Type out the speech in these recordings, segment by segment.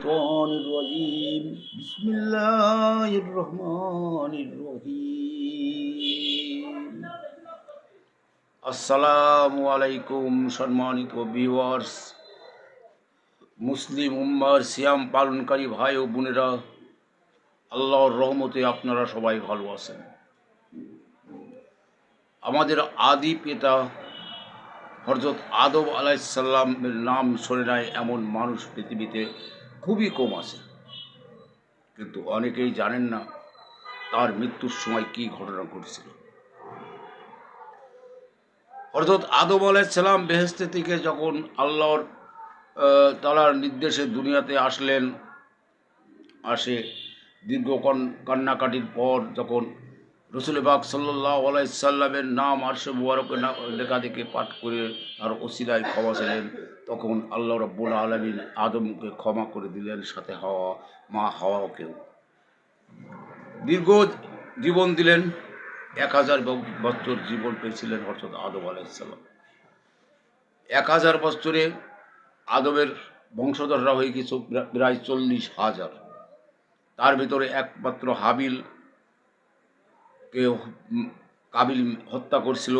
الشيطان الرجيم بسم الله الرحمن الرحيم আসসালামু আলাইকুম সম্মানিত ভিউয়ার্স, মুসলিম উম্মার সিয়াম পালনকারী ভাই ও বোনেরা, আল্লাহর রহমতে আপনারা সবাই ভালো আছেন। আমাদের আদি পিতা হযরত আদম আলাইহিস সালামের নাম শোনে নাই এমন মানুষ পৃথিবীতে খুবই কম আছে, কিন্তু অনেকেই জানেন না তার মৃত্যুর সময় কি ঘটনা ঘটেছিল। হযরত আদম আলাইহিস সালাম বেহেশতে থেকে যখন আল্লাহর তাআলার নির্দেশে দুনিয়াতে আসে দীর্ঘ কান্নাকাটির পর যখন রসুল পাক সাল্লাল্লাহু আলাইহি সাল্লামের নাম আরশে মুবারকে লেখা দেখে পাঠ করে তার ওসিলায় ক্ষমা চাইলেন, তখন আল্লাহ রাব্বুল আলামিন আদমকে ক্ষমা করে দিলেন, সাথে মা হাওয়াকেও দীর্ঘ জীবন দিলেন। 1000 বছর জীবন পেয়েছিলেন হযরত আদম আলাইহিস সালাম। 1000 বছরে আদমের বংশধররা হয়ে গেছে প্রায় 40,000। তার ভিতরে একমাত্র কাবিল হত্যা করছিল।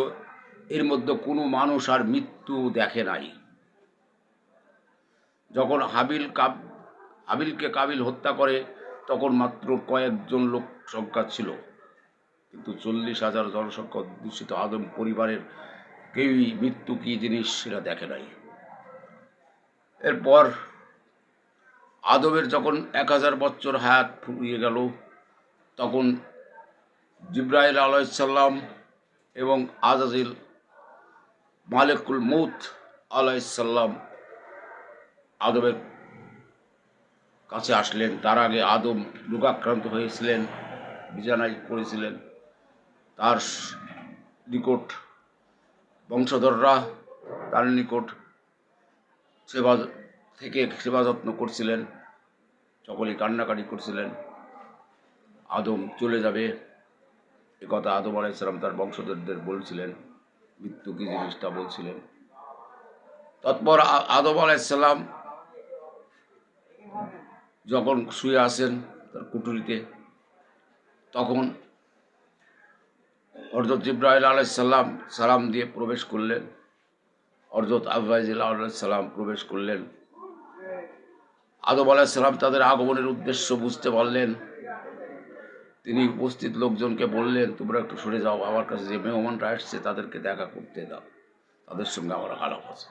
এর মধ্যে কোনো মানুষ আর মৃত্যু দেখে নাই। যখন হাবিলকে কাবিল হত্যা করে তখন মাত্র কয়েকজন লোক সংখ্যা ছিল, কিন্তু 40,000 জনসংখ্যা দূষিত আদম পরিবারের কেউই মৃত্যু কি জিনিস সেটা দেখে নাই। এরপর আদমের যখন 1000 বছর হায়াত ফুরিয়ে গেল, তখন জিবরাইল আলাইহিস সালাম এবং আজাজিল মালিকুল মউত আলাইহিস সালাম আদমের কাছে আসলেন। তার আগে আদম রোগাক্রান্ত হয়েছিলেন, বিছানায় পড়েছিলেন। তার নিকট বংশধররা তার নিকট সেবা যত্ন করছিলেন, সকলেই কান্নাকাটি করছিলেন। আদম চলে যাবে একথা আদম আলাইহিস সালাম তার বংশধরদের বলছিলেন, মৃত্যু কি জিনিসটা বলছিলেন। তৎপর আদম আলাইহিস সালাম যখন শুয়ে আছেন তার কুঠুরিতে, তখন হযরত জিবরাইল আলাইহিস সালাম দিয়ে প্রবেশ করলেন। হযরত আজরাইল আলাইহিস সালাম প্রবেশ করলেন। আদম আলাইহিস সালাম তাদের আগমনের উদ্দেশ্য বুঝতে পারলেন। তিনি উপস্থিত লোকজনকে বললেন, তোমরা একটু সরে যাও, আমার কাছে যে মেহমানরা আসছে তাদেরকে দেখা করতে দাও, তাদের সঙ্গে আমার আলাপ আছে।